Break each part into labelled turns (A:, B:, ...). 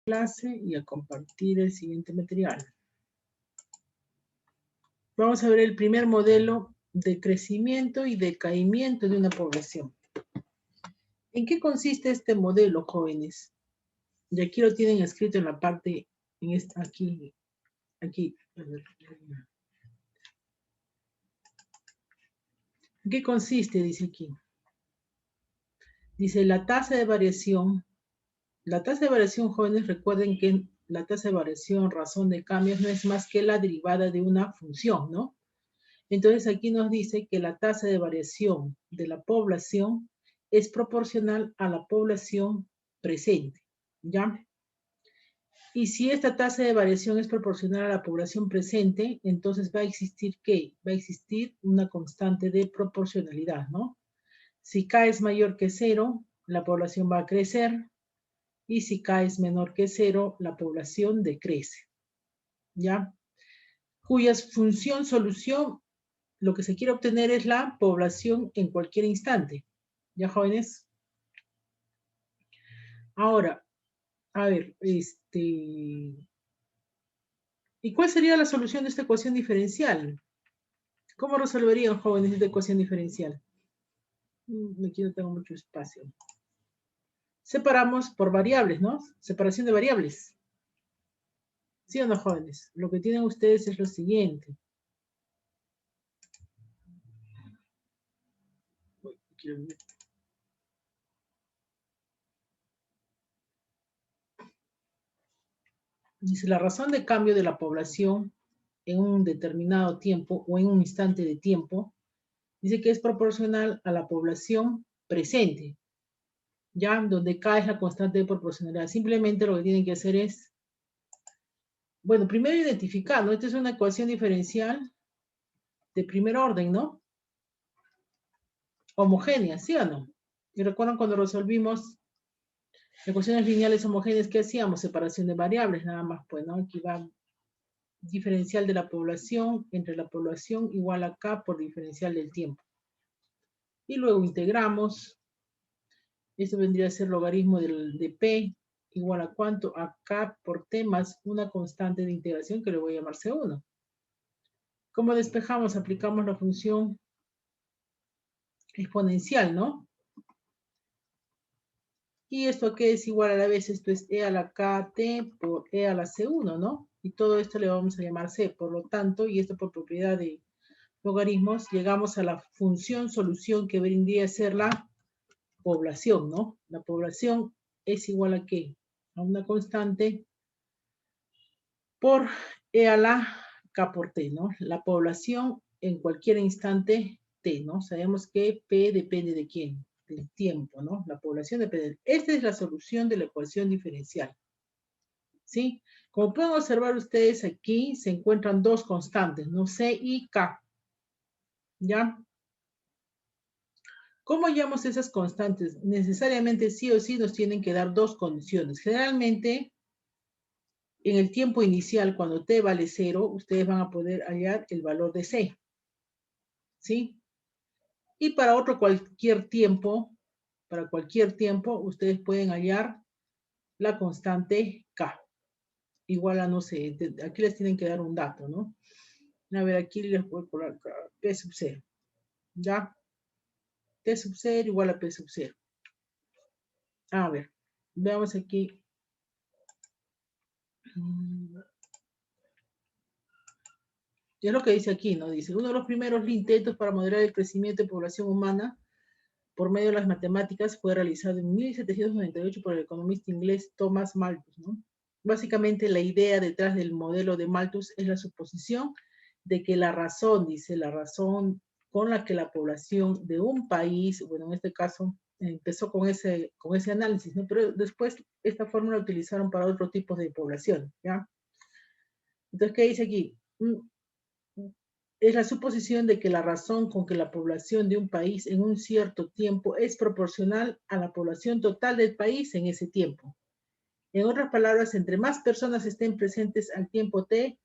A: clase y a compartir el siguiente material. Vamos a ver el primer modelo de crecimiento y decaimiento de una población. ¿En qué consiste este modelo, jóvenes? Y aquí lo tienen escrito en la parte, aquí. ¿En qué consiste? Dice aquí. Dice la tasa de variación. La tasa de variación, jóvenes, recuerden que la tasa de variación, razón de cambios, no es más que la derivada de una función, ¿no? Entonces aquí nos dice que la tasa de variación de la población es proporcional a la población presente, ¿ya? Y si esta tasa de variación es proporcional a la población presente, entonces va a existir ¿qué? Va a existir una constante de proporcionalidad, ¿no? Si K es mayor que 0, la población va a crecer, y si K es menor que 0, la población decrece, ¿ya? Cuya función solución, lo que se quiere obtener es la población en cualquier instante, ¿ya, jóvenes? Ahora, a ver, ¿y cuál sería la solución de esta ecuación diferencial? ¿Cómo resolverían, jóvenes, esta ecuación diferencial? Aquí no tengo mucho espacio. Separamos por variables, ¿no? Separación de variables. ¿Sí o no, jóvenes? Lo que tienen ustedes es lo siguiente. Dice, la razón de cambio de la población en un determinado tiempo o en un instante de tiempo, dice que es proporcional a la población presente, ya donde K es la constante de proporcionalidad. Simplemente lo que tienen que hacer es, bueno, primero identificar, ¿no? Esta es una ecuación diferencial de primer orden, ¿no? Homogénea, ¿sí o no? Y recuerdan cuando resolvimos ecuaciones lineales homogéneas, ¿qué hacíamos? Separación de variables, nada más, pues, ¿no? Aquí va diferencial de la población entre la población igual a K por diferencial del tiempo. Y luego integramos. Esto vendría a ser logaritmo de P igual a cuánto, a K por T más una constante de integración que le voy a llamar C1. ¿Cómo despejamos? Aplicamos la función exponencial, ¿no? Y esto que es igual a la vez, esto es E a la KT por E a la C1, ¿no? Y todo esto le vamos a llamar C. Por lo tanto, y esto por propiedad de logaritmos, llegamos a la función solución que vendría a ser la población, ¿no? La población es igual a ¿qué? A una constante por E a la K por T, ¿no? La población en cualquier instante T, ¿no? Sabemos que P depende de quién, del tiempo, ¿no? La población depende. Esta es la solución de la ecuación diferencial, ¿sí? Como pueden observar ustedes aquí, se encuentran dos constantes, ¿no? C y K, ¿ya? ¿Cómo hallamos esas constantes? Necesariamente sí o sí nos tienen que dar dos condiciones. Generalmente, en el tiempo inicial, cuando t vale 0, ustedes van a poder hallar el valor de c, ¿sí? Y para cualquier tiempo, ustedes pueden hallar la constante k, igual a, no sé, aquí les tienen que dar un dato, ¿no? A ver, aquí les voy a poner p sub 0, ¿ya? T sub 0 igual a p sub 0. A ver, veamos aquí. Y es lo que dice aquí, ¿no? Dice, uno de los primeros intentos para moderar el crecimiento de población humana por medio de las matemáticas fue realizado en 1798 por el economista inglés Thomas Malthus, ¿no? Básicamente la idea detrás del modelo de Malthus es la suposición de que la razón, dice, la razón con la que la población de un país, bueno, en este caso empezó con ese análisis, ¿no? Pero después esta fórmula la utilizaron para otros tipos de población, ¿ya? Entonces, ¿qué dice aquí? Es la suposición de que la razón con que la población de un país en un cierto tiempo es proporcional a la población total del país en ese tiempo. En otras palabras, entre más personas estén presentes al tiempo T,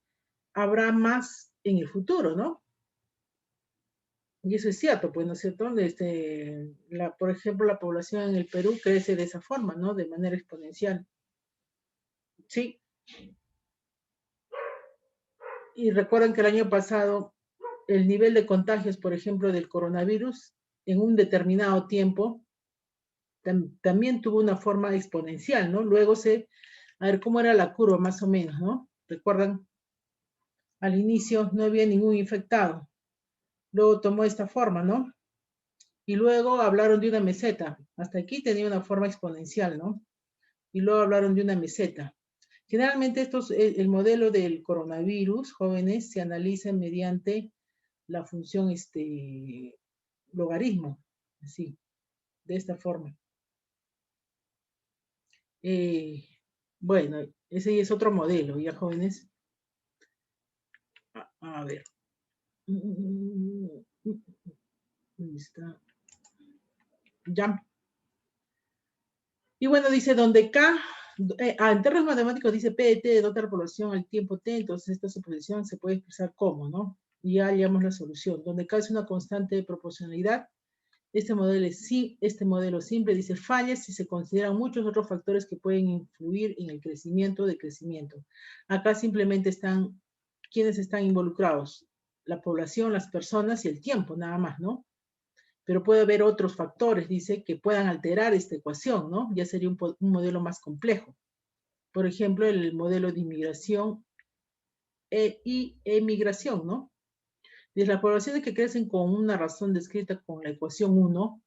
A: habrá más en el futuro, ¿no? Y eso es cierto, pues, ¿no es cierto? Por ejemplo, la población en el Perú crece de esa forma, ¿no? De manera exponencial. Sí. Y recuerdan que el año pasado el nivel de contagios, por ejemplo, del coronavirus, en un determinado tiempo, también tuvo una forma exponencial, ¿no? Luego a ver cómo era la curva más o menos, ¿no? Recuerdan, al inicio no había ningún infectado, luego tomó esta forma, ¿no? Y luego hablaron de una meseta, hasta aquí tenía una forma exponencial, ¿no? Y luego hablaron de una meseta. Generalmente el modelo del coronavirus, jóvenes, se analiza mediante la función logaritmo, así, de esta forma. Bueno, ese es otro modelo, ya jóvenes. A ver. ¿Dónde está? Ya. Y bueno, dice donde K, en términos matemáticos dice P de T de otra población al tiempo T, entonces esta suposición se puede expresar como, ¿no? Y ya hallamos la solución. Donde K es una constante de proporcionalidad, este modelo simple dice falla si se consideran muchos otros factores que pueden influir en el crecimiento de crecimiento. Acá simplemente están quienes están involucrados, la población, las personas y el tiempo, nada más, ¿no? Pero puede haber otros factores, dice, que puedan alterar esta ecuación, ¿no? Ya sería un modelo más complejo. Por ejemplo, el modelo de inmigración y emigración, ¿no? Desde las poblaciones que crecen con una razón descrita con la ecuación 1,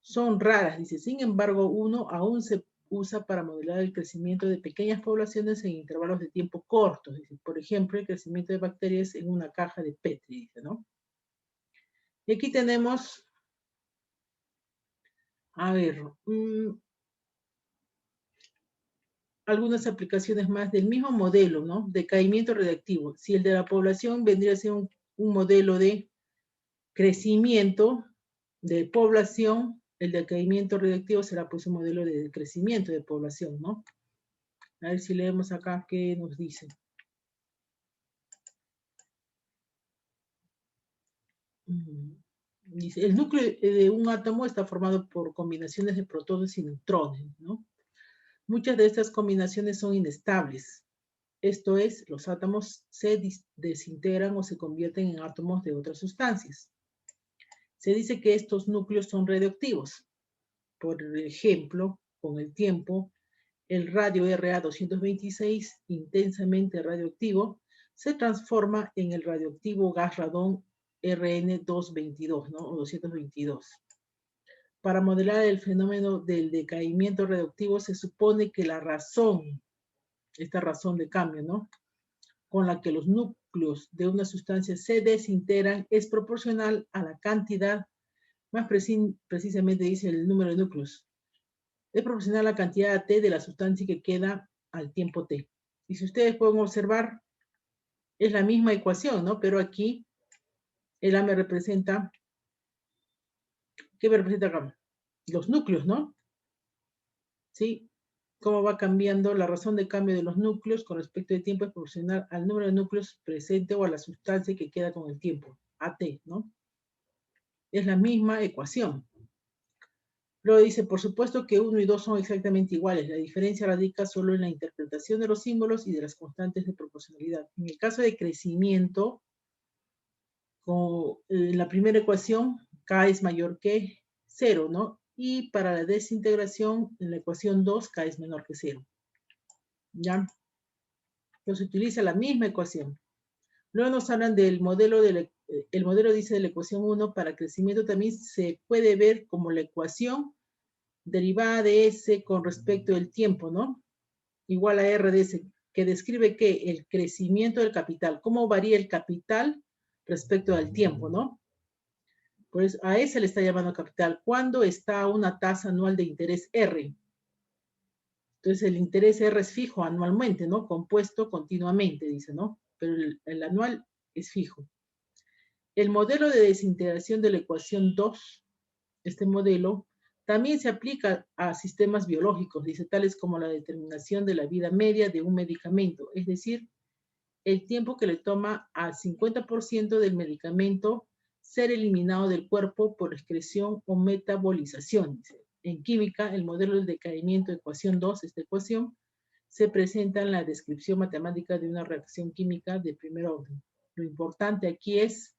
A: son raras, dice. Sin embargo, 1 aún se usa para modelar el crecimiento de pequeñas poblaciones en intervalos de tiempo cortos. Dice, por ejemplo, el crecimiento de bacterias en una caja de Petri, dice, ¿no? Y aquí tenemos, a ver, algunas aplicaciones más del mismo modelo, ¿no? Decaimiento radiactivo. Si el de la población vendría a ser un modelo de crecimiento de población, el decaimiento radiactivo será pues un modelo de crecimiento de población, ¿no? A ver si leemos acá qué nos dice. Dice, el núcleo de un átomo está formado por combinaciones de protones y neutrones, ¿no? Muchas de estas combinaciones son inestables. Esto es, los átomos se desintegran o se convierten en átomos de otras sustancias. Se dice que estos núcleos son radioactivos. Por ejemplo, con el tiempo, el radio Ra-226, intensamente radioactivo, se transforma en el radioactivo gas radón Rn-222, ¿no? O 222. Para modelar el fenómeno del decaimiento radioactivo se supone que la razón, esta razón de cambio, ¿no? Con la que los núcleos de una sustancia se desintegran es proporcional a la cantidad, más precisamente dice el número de núcleos, es proporcional a la cantidad T de la sustancia que queda al tiempo T. Y si ustedes pueden observar, es la misma ecuación, ¿no? Pero aquí el A me representa, ¿qué me representa acá? Los núcleos, ¿no? ¿Sí? Cómo va cambiando la razón de cambio de los núcleos con respecto al tiempo es proporcional al número de núcleos presente o a la sustancia que queda con el tiempo, AT, ¿no? Es la misma ecuación. Luego dice, por supuesto que 1 y 2 son exactamente iguales. La diferencia radica solo en la interpretación de los símbolos y de las constantes de proporcionalidad. En el caso de crecimiento, en la primera ecuación, K es mayor que 0, ¿no? Y para la desintegración, en la ecuación 2, K es menor que 0. ¿Ya? Entonces utiliza la misma ecuación. Luego nos hablan del modelo, el modelo dice de la ecuación 1, para crecimiento también se puede ver como la ecuación derivada de S con respecto del tiempo, ¿no? Igual a R de S, que describe que el crecimiento del capital, cómo varía el capital respecto al tiempo, ¿no? Pues a ese le está llamando capital. ¿Cuándo está una tasa anual de interés R? Entonces el interés R es fijo anualmente, ¿no? Compuesto continuamente, dice, ¿no? Pero el anual es fijo. El modelo de desintegración de la ecuación 2, este modelo, también se aplica a sistemas biológicos, dice, tales como la determinación de la vida media de un medicamento, es decir, el tiempo que le toma al 50% del medicamento ser eliminado del cuerpo por excreción o metabolización. En química, el modelo del decaimiento de ecuación 2, esta ecuación, se presenta en la descripción matemática de una reacción química de primer orden. Lo importante aquí es,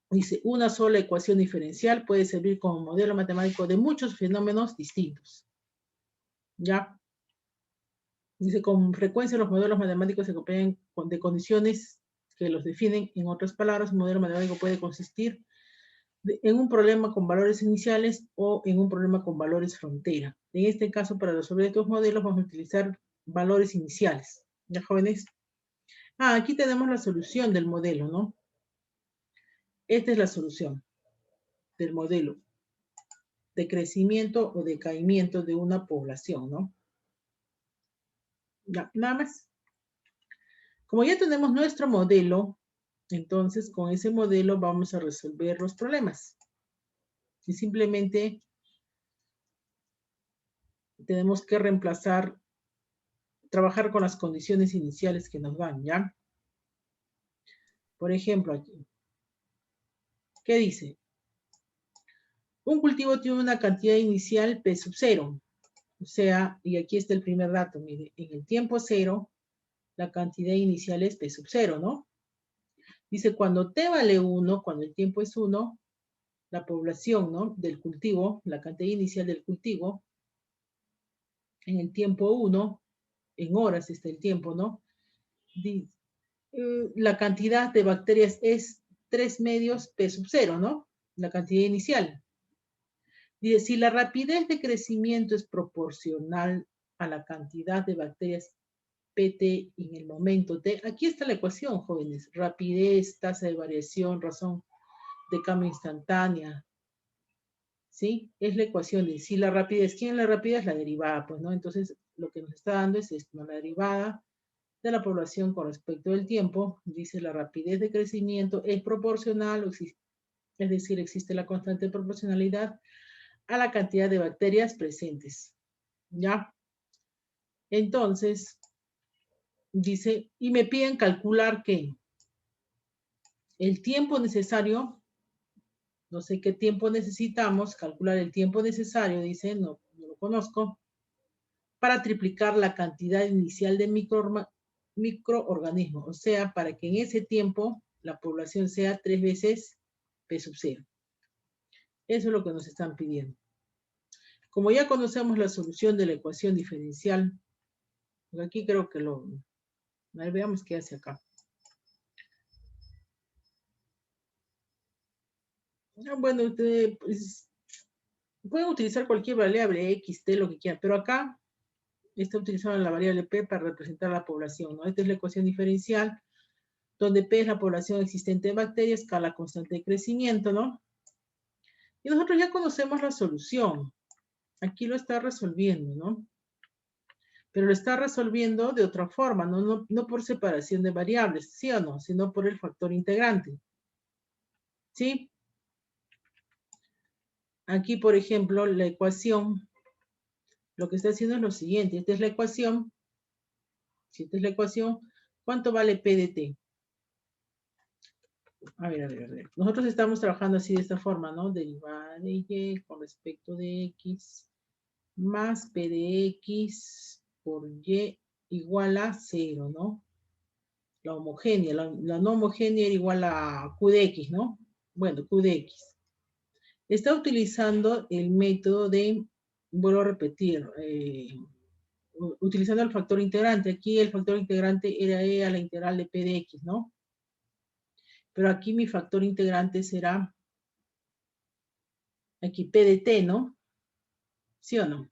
A: dice, una sola ecuación diferencial puede servir como modelo matemático de muchos fenómenos distintos. ¿Ya? Dice, con frecuencia los modelos matemáticos se acompañan de condiciones que los definen. En otras palabras, un modelo matemático puede consistir en un problema con valores iniciales o en un problema con valores frontera. En este caso, para resolver estos modelos vamos a utilizar valores iniciales. ¿Ya, jóvenes? Aquí tenemos la solución del modelo, ¿no? Esta es la solución del modelo de crecimiento o decaimiento de una población, ¿no? Ya, nada más. Como ya tenemos nuestro modelo, entonces con ese modelo vamos a resolver los problemas. Y simplemente tenemos que reemplazar, trabajar con las condiciones iniciales que nos dan, ¿ya? Por ejemplo, aquí. ¿Qué dice? Un cultivo tiene una cantidad inicial P sub 0. O sea, y aquí está el primer dato, mire, en el tiempo 0, la cantidad inicial es P sub 0, ¿no? Dice, cuando T vale 1, cuando el tiempo es 1, la población, ¿no? Del cultivo, la cantidad inicial del cultivo, en el tiempo 1, en horas está el tiempo, ¿no? La cantidad de bacterias es 3 medios P sub 0, ¿no? La cantidad inicial. Dice, si la rapidez de crecimiento es proporcional a la cantidad de bacterias PT en el momento T, aquí está la ecuación, jóvenes. Rapidez, tasa de variación, razón de cambio instantánea. ¿Sí? Es la ecuación de si la rapidez. ¿Quién es la rapidez? La derivada, pues, ¿no? Entonces, lo que nos está dando es esto, ¿no? La derivada de la población con respecto del tiempo. Dice la rapidez de crecimiento es proporcional, es decir, existe la constante de proporcionalidad a la cantidad de bacterias presentes. ¿Ya? Entonces, dice, y me piden calcular que el tiempo necesario, no sé qué tiempo necesitamos, calcular el tiempo necesario, dice, no lo conozco, para triplicar la cantidad inicial de microorganismos, o sea, para que en ese tiempo la población sea 3 veces P sub 0. Eso es lo que nos están pidiendo. Como ya conocemos la solución de la ecuación diferencial, aquí creo que a ver, veamos qué hace acá. Bueno, pues, pueden utilizar cualquier variable X, T, lo que quieran, pero acá está utilizando la variable P para representar la población, ¿no? Esta es la ecuación diferencial, donde P es la población existente de bacterias, K la constante de crecimiento, ¿no? Y nosotros ya conocemos la solución. Aquí lo está resolviendo, ¿no? Pero lo está resolviendo de otra forma, no por separación de variables, ¿sí o no? Sino por el factor integrante. ¿Sí? Aquí, por ejemplo, la ecuación, lo que está haciendo es lo siguiente. Esta es la ecuación. Si esta es la ecuación, ¿cuánto vale P de T? A ver. Nosotros estamos trabajando así de esta forma, ¿no? Derivada de Y con respecto de X más P de X por Y igual a 0, ¿no? La homogénea, la no homogénea era igual a Q de X, ¿no? Bueno, Q de X. Está utilizando el método de, vuelvo a repetir, utilizando el factor integrante. Aquí el factor integrante era E a la integral de P de X, ¿no? Pero aquí mi factor integrante será, aquí P de T, ¿no? ¿Sí o no?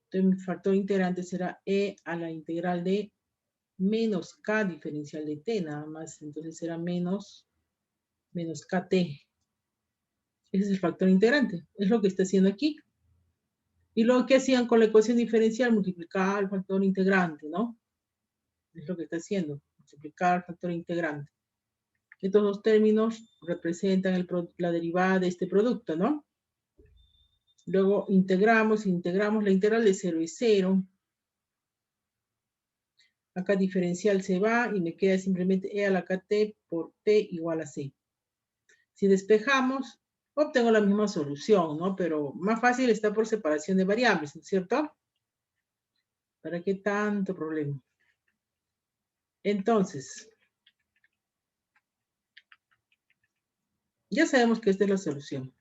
A: Entonces mi factor integrante será E a la integral de menos K diferencial de T, nada más. Entonces será menos KT. Ese es el factor integrante. Es lo que está haciendo aquí. Y luego, ¿qué hacían con la ecuación diferencial? Multiplicar el factor integrante, ¿no? Es lo que está haciendo. Multiplicar el factor integrante. Estos dos términos representan la derivada de este producto, ¿no? Luego integramos la integral de 0 es 0. Acá diferencial se va y me queda simplemente E a la KT por T igual a C. Si despejamos, obtengo la misma solución, ¿no? Pero más fácil está por separación de variables, ¿no es cierto? ¿Para qué tanto problema? Entonces, ya sabemos que esta es la solución.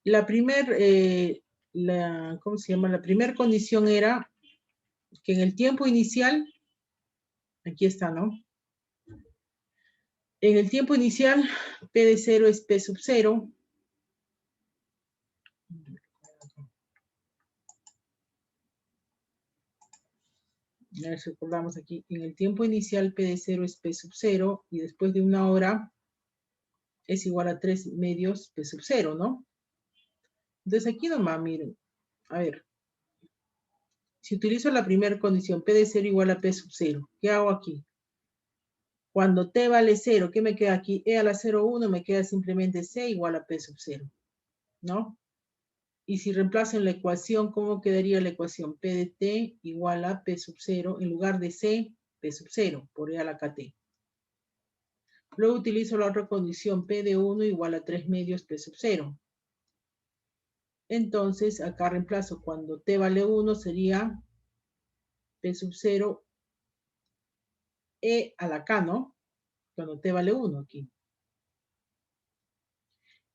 A: La ¿cómo se llama? La primera condición era que en el tiempo inicial, aquí está, ¿no? En el tiempo inicial, P de 0 es P sub 0. A ver si recordamos aquí. En el tiempo inicial, P de 0 es P sub 0. Y después de una hora, es igual a 3 medios P sub 0, ¿no? Entonces aquí nomás, miren. A ver. Si utilizo la primera condición, P de 0 igual a P sub 0, ¿qué hago aquí? Cuando T vale 0, ¿qué me queda aquí? E a la 0,1 me queda simplemente C igual a P sub 0, ¿no? Y si reemplazo en la ecuación, ¿cómo quedaría la ecuación? P de T igual a P sub 0, en lugar de C, P sub 0, por E a la KT. Luego utilizo la otra condición, P de 1 igual a 3 medios P sub 0. Entonces, acá reemplazo, cuando T vale 1 sería P sub 0 E a la K, ¿no? Cuando T vale 1 aquí.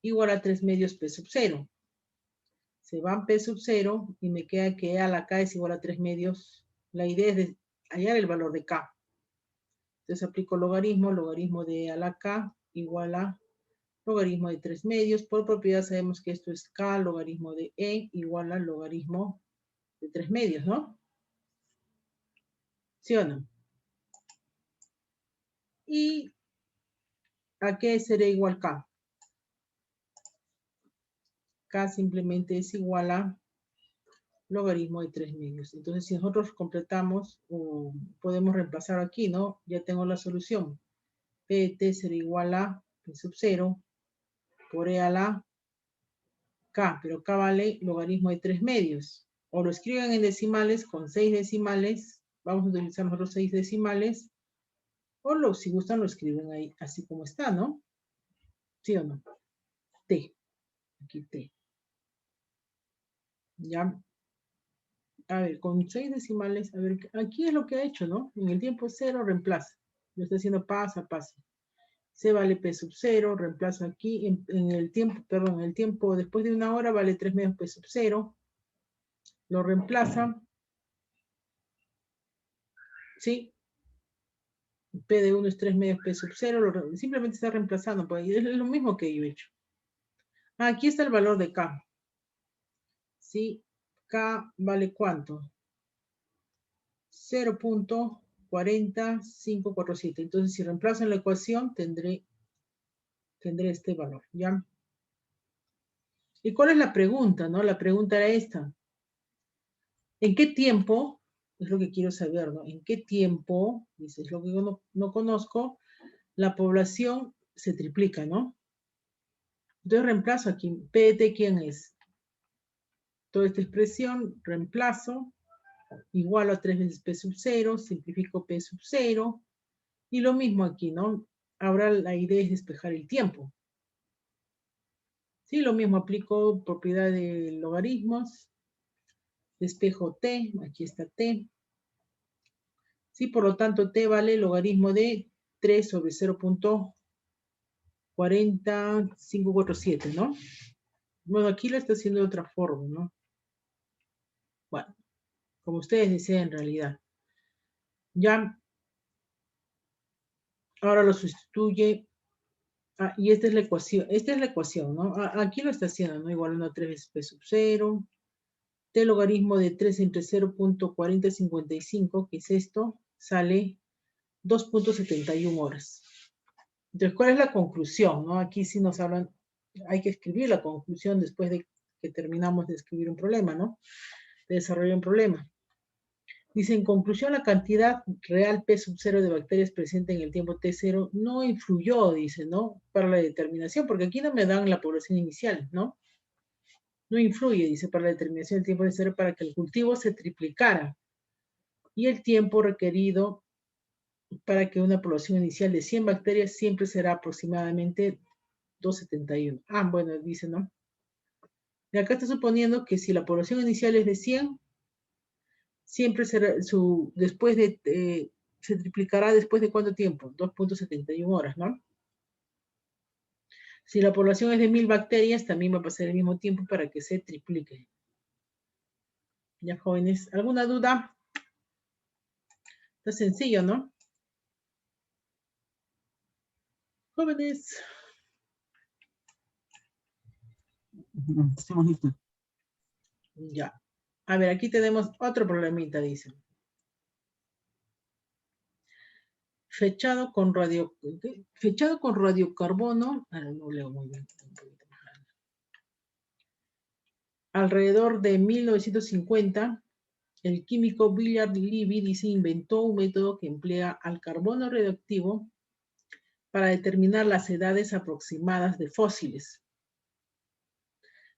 A: Igual a 3 medios P sub 0. Se van P sub 0 y me queda que E a la K es igual a 3 medios. La idea es hallar el valor de K. Entonces aplico logaritmo de E a la K igual a logaritmo de 3 medios. Por propiedad sabemos que esto es K, logaritmo de E igual a logaritmo de 3 medios, ¿no? ¿Sí o no? ¿Y a qué sería igual K? K simplemente es igual a logaritmo de 3 medios. Entonces, si nosotros completamos, podemos reemplazar aquí, ¿no? Ya tengo la solución. P de T será igual a P sub 0 por E a la K, pero K vale logaritmo de 3 medios. O lo escriben en decimales con 6 decimales, vamos a utilizar nosotros 6 decimales, o si gustan lo escriben ahí, así como está, ¿no? ¿Sí o no? T, aquí T. Ya, a ver, con 6 decimales, a ver, aquí es lo que ha hecho, ¿no? En el tiempo 0 reemplaza, lo está haciendo paso a paso. C vale P sub 0, reemplazo aquí, en el tiempo, perdón, en el tiempo después de una hora vale 3 medios P sub 0, lo reemplaza, ¿sí? P de 1 es 3 medios P sub 0, simplemente está reemplazando, pues es lo mismo que yo he hecho. Aquí está el valor de K, ¿sí? K vale ¿cuánto? 0.40547. Entonces, si reemplazo en la ecuación, tendré este valor, ¿ya? ¿Y cuál es la pregunta, no? La pregunta era esta. ¿En qué tiempo? Es lo que quiero saber, ¿no? ¿En qué tiempo, dice, es lo que yo no conozco, la población se triplica, ¿no? Entonces reemplazo aquí. P de T, ¿quién es? Toda esta expresión, reemplazo, igual a 3 veces P sub 0, simplifico P sub 0, y lo mismo aquí, ¿no? Ahora la idea es despejar el tiempo. Sí, lo mismo, aplico propiedad de logaritmos, despejo T, aquí está T. Sí, por lo tanto, T vale logaritmo de 3 sobre 0.40547, ¿no? Bueno, aquí lo está haciendo de otra forma, ¿no? Bueno, como ustedes desean en realidad. Ya, ahora lo sustituye. Y esta es la ecuación, ¿no? Aquí lo está haciendo, ¿no? Igual 1 a 3 veces P sub 0. T logaritmo de 3 entre 0.4055, que es esto, sale 2.71 horas. Entonces, ¿cuál es la conclusión, no? Aquí sí nos hablan, hay que escribir la conclusión después de que terminamos de escribir un problema, ¿no? De desarrollar un problema. Dice, en conclusión, la cantidad real P sub 0 de bacterias presente en el tiempo T0 no influyó, dice, ¿no? Para la determinación, porque aquí no me dan la población inicial, ¿no? No influye, dice, para la determinación del tiempo T0 para que el cultivo se triplicara. Y el tiempo requerido para que una población inicial de 100 bacterias siempre será aproximadamente 271. Bueno, dice, ¿no? Y acá está suponiendo que si la población inicial es de 100, siempre será después de, se triplicará después de ¿cuánto tiempo? 2.71 horas, ¿no? Si la población es de 1000 bacterias, también va a pasar el mismo tiempo para que se triplique. Ya, jóvenes, ¿alguna duda? Está sencillo, ¿no? Jóvenes.
B: Estamos listos.
A: Ya. A ver, aquí tenemos otro problemita, dice. Fechado con radiocarbono. No leo muy bien. Alrededor de 1950, el químico Willard Libby dice inventó un método que emplea al carbono radioactivo para determinar las edades aproximadas de fósiles.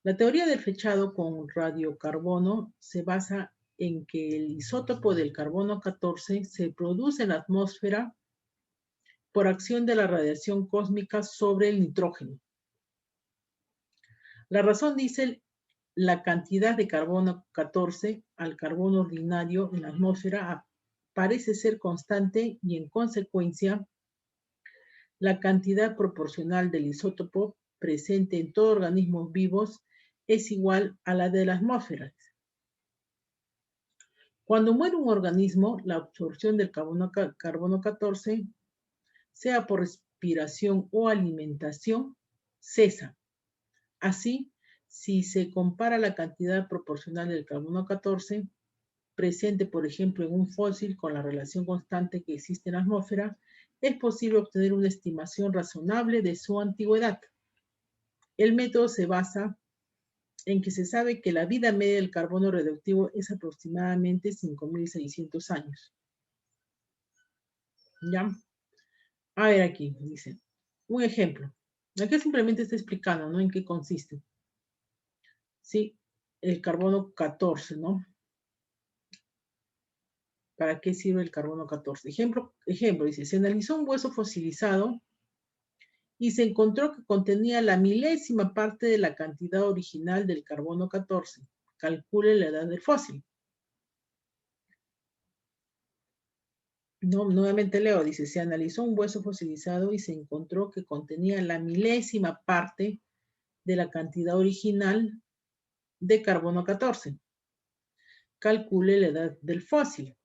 A: La teoría del fechado con radiocarbono se basa en que el isótopo del carbono 14 se produce en la atmósfera por acción de la radiación cósmica sobre el nitrógeno. La razón, dice, la cantidad de carbono 14 al carbono ordinario en la atmósfera parece ser constante y en consecuencia la cantidad proporcional del isótopo presente en todos los organismos vivos es igual a la de la atmósfera. Cuando muere un organismo, la absorción del carbono 14, sea por respiración o alimentación, cesa. Así, si se compara la cantidad proporcional del carbono 14 presente, por ejemplo, en un fósil con la relación constante que existe en la atmósfera, es posible obtener una estimación razonable de su antigüedad. El método se basa en que se sabe que la vida media del carbono radioactivo es aproximadamente 5600 años. ¿Ya? A ver aquí, dice. Un ejemplo. Aquí simplemente está explicando, ¿no? En qué consiste. Sí, el carbono 14, ¿no? ¿Para qué sirve el carbono 14? Ejemplo, dice, se analizó un hueso fosilizado y se encontró que contenía la milésima parte de la cantidad original del carbono 14. Calcule la edad del fósil. No, nuevamente leo, dice, se analizó un hueso fosilizado y se encontró que contenía la milésima parte de la cantidad original de carbono 14. Calcule la edad del fósil.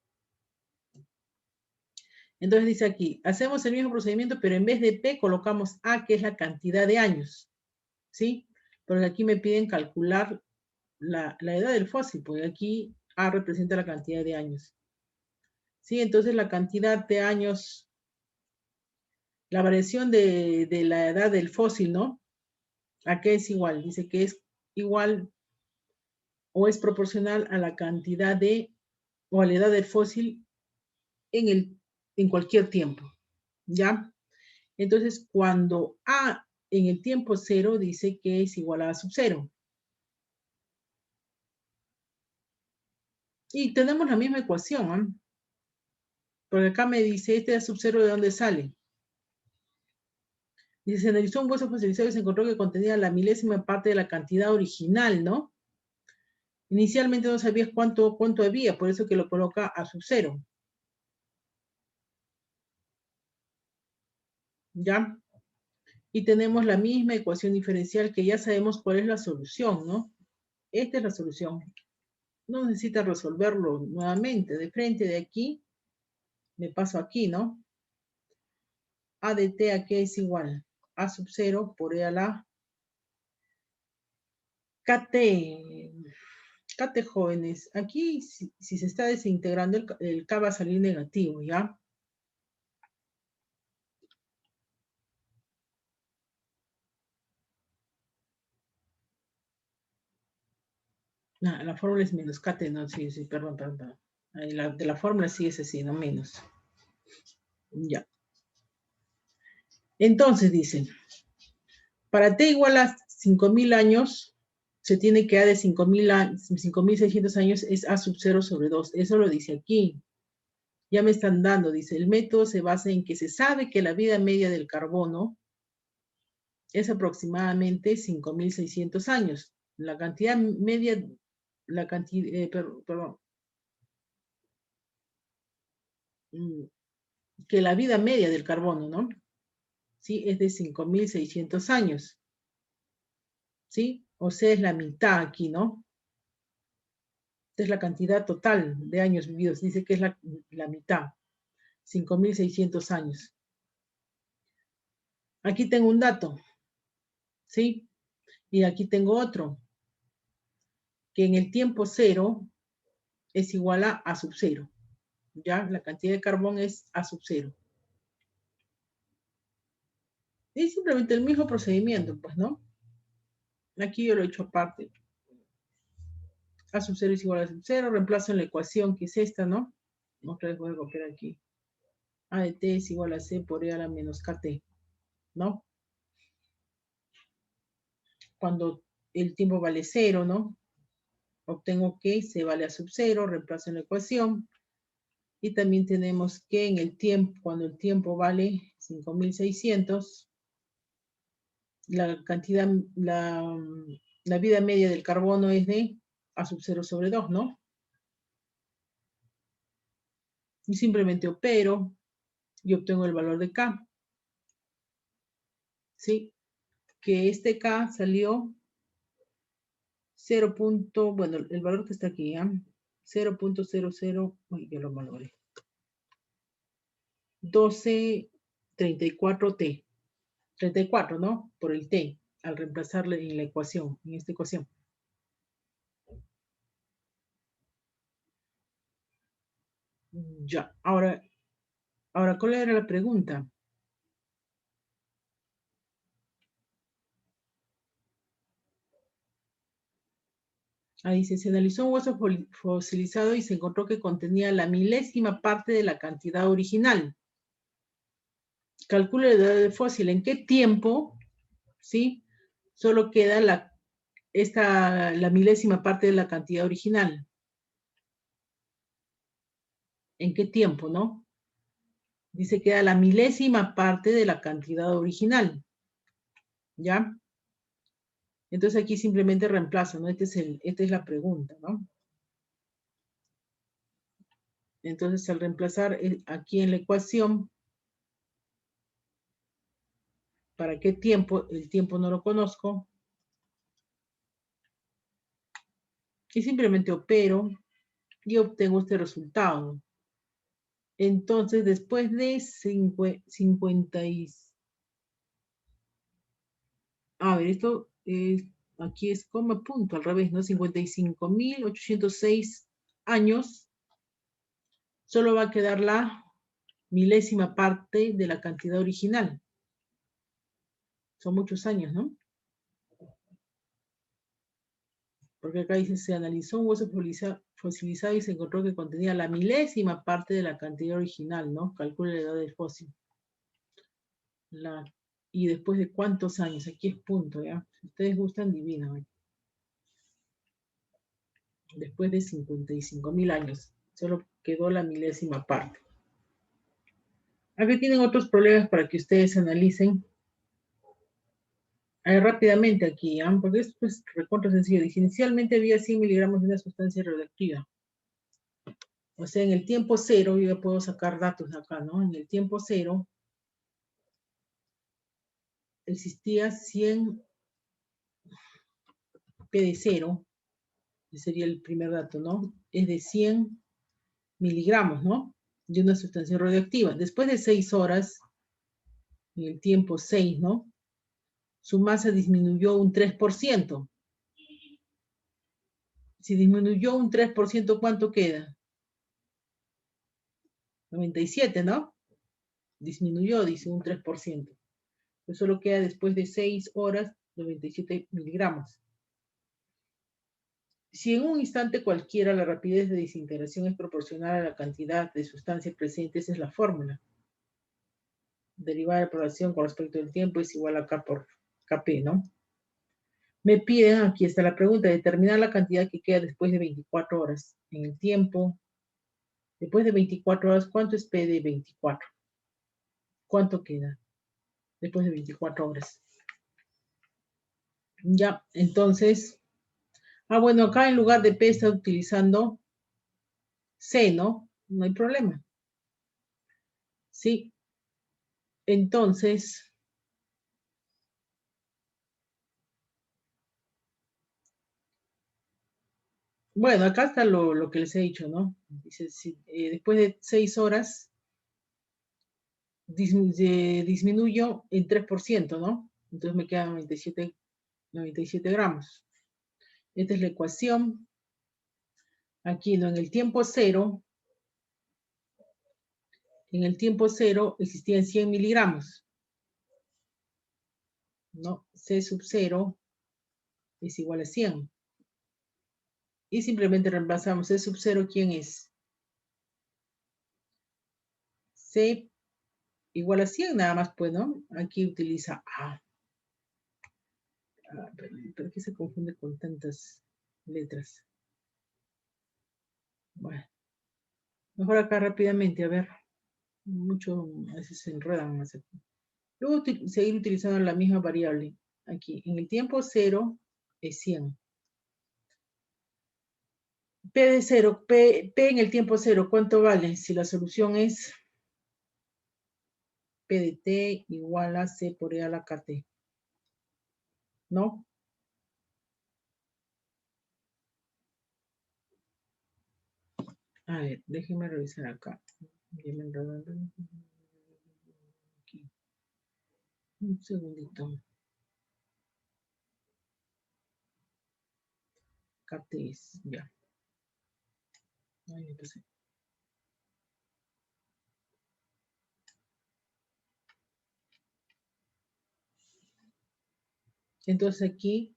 A: Entonces dice aquí, hacemos el mismo procedimiento, pero en vez de P colocamos A, que es la cantidad de años. ¿Sí? Porque aquí me piden calcular la edad del fósil, porque aquí A representa la cantidad de años. ¿Sí? Entonces la cantidad de años, la variación de la edad del fósil, ¿no? ¿A qué es igual? Dice que es igual o es proporcional a la cantidad de, o a la edad del fósil en cualquier tiempo. ¿Ya? Entonces, cuando A en el tiempo cero dice que es igual a A sub cero. Y tenemos la misma ecuación, ¿eh? Porque acá me dice, este A sub cero, ¿de dónde sale? Dice, se analizó un hueso fosilizado y se encontró que contenía la milésima parte de la cantidad original, ¿no? Inicialmente no sabías cuánto había, por eso que lo coloca A sub cero. ¿Ya? Y tenemos la misma ecuación diferencial que ya sabemos cuál es la solución, ¿no? Esta es la solución. No necesita resolverlo nuevamente. De frente de aquí, me paso aquí, ¿no? A de T a qué es igual. A sub 0 por E a la KT. KT, jóvenes. Aquí, si se está desintegrando, el K va a salir negativo, ¿ya? No, la fórmula es menos KT, no, sí, perdón. De la fórmula sí es así, no menos. Ya. Entonces dicen, para T igual a 5000 años, se tiene que A de 5600 años es A sub 0 sobre 2. Eso lo dice aquí. Ya me están dando, dice, el método se basa en que se sabe que la vida media del carbono es aproximadamente 5600 años. La cantidad media, perdón, que la vida media del carbono, ¿no? ¿Sí? Es de 5.600 años. ¿Sí? O sea, es la mitad aquí, ¿no? Esta es la cantidad total de años vividos. Dice que es la mitad. 5.600 años. Aquí tengo un dato, ¿sí? Y aquí tengo otro, que en el tiempo cero es igual a A sub cero. ¿Ya? La cantidad de carbón es A sub cero. Es simplemente el mismo procedimiento, pues, ¿no? Aquí yo lo he hecho aparte. A sub cero es igual a A sub cero. Reemplazo en la ecuación, que es esta, ¿no? Otra vez voy a copiar aquí. A de T es igual a C por E a la menos KT, ¿no? Cuando el tiempo vale cero, ¿no? Obtengo que C vale A sub cero, reemplazo en la ecuación. Y también tenemos que en el tiempo, cuando el tiempo vale 5.600, la cantidad, la vida media del carbono es de A sub 0 sobre 2, ¿no? Y simplemente opero y obtengo el valor de K. ¿Sí? Que este K salió 0. Bueno, el valor que está aquí, ¿eh? 0.00, ya lo valoré. 1234 T. 34, ¿no? Por el T, al reemplazarle en la ecuación, en esta ecuación. Ya, ahora, ¿cuál era la pregunta? Ahí dice, se analizó un hueso fosilizado y se encontró que contenía la milésima parte de la cantidad original. Calcule la edad del fósil. ¿En qué tiempo, sí, solo queda la milésima parte de la cantidad original? ¿En qué tiempo, no? Dice que queda la milésima parte de la cantidad original. ¿Ya? Entonces aquí simplemente reemplazo, ¿no? Esta es la pregunta, ¿no? Entonces al reemplazar aquí en la ecuación, ¿para qué tiempo? El tiempo no lo conozco. Y simplemente opero y obtengo este resultado. Entonces, después de 50 a ver, esto es, aquí es como punto, al revés, ¿no? 55.806 años, solo va a quedar la milésima parte de la cantidad original. Son muchos años, ¿no? Porque acá dice, se analizó un hueso fosilizado y se encontró que contenía la milésima parte de la cantidad original, ¿no? Calcule la edad del fósil. Y después de cuántos años, aquí es punto, ¿ya? Si ustedes gustan, divinan. Después de 55.000 años, solo quedó la milésima parte. Aquí tienen otros problemas para que ustedes analicen rápidamente aquí, ¿eh? Porque esto es recontra sencillo. Dice, inicialmente había 100 miligramos de una sustancia radioactiva. O sea, en el tiempo cero, yo ya puedo sacar datos acá, ¿no? En el tiempo cero existía 100 P de cero, que sería el primer dato, ¿no? Es de 100 miligramos, ¿no? De una sustancia radioactiva. Después de 6 horas, en el tiempo 6, ¿no? Su masa disminuyó un 3%. Si disminuyó un 3%, ¿cuánto queda? 97, ¿no? Disminuyó, dice, un 3%. Pues solo queda después de 6 horas 97 miligramos. Si en un instante cualquiera la rapidez de desintegración es proporcional a la cantidad de sustancia presente, esa es la fórmula. Derivada de población con respecto al tiempo es igual a K por Kp, ¿no? Me piden, aquí está la pregunta, determinar la cantidad que queda después de 24 horas. En el tiempo, después de 24 horas, ¿cuánto es P de 24? ¿Cuánto queda después de 24 horas? Ya, entonces, bueno, acá en lugar de P está utilizando C, ¿no? No hay problema. ¿sí? Entonces, bueno, acá está lo que les he dicho, ¿no? Dice, si, después de 6 horas disminuyo en 3%, ¿no? Entonces me quedan 97 gramos. Esta es la ecuación. Aquí, ¿no? En el tiempo cero existían 100 miligramos, ¿no? C sub 0 es igual a 100. Y simplemente reemplazamos C sub 0, ¿quién es? C igual a 100 nada más, pues, ¿no? Aquí utiliza A. ¿Pero qué se confunde con tantas letras? Bueno, mejor acá rápidamente, a ver. Mucho, a veces se enredan más aquí. Luego seguir utilizando la misma variable. Aquí, en el tiempo 0 es 100. P de 0, P en el tiempo 0, ¿cuánto vale? Si la solución es P de T igual a C por E a la KT. ¿No? A ver, déjenme revisar acá. Aquí. Un segundito. KT es, ya. Ahí empecé. Entonces aquí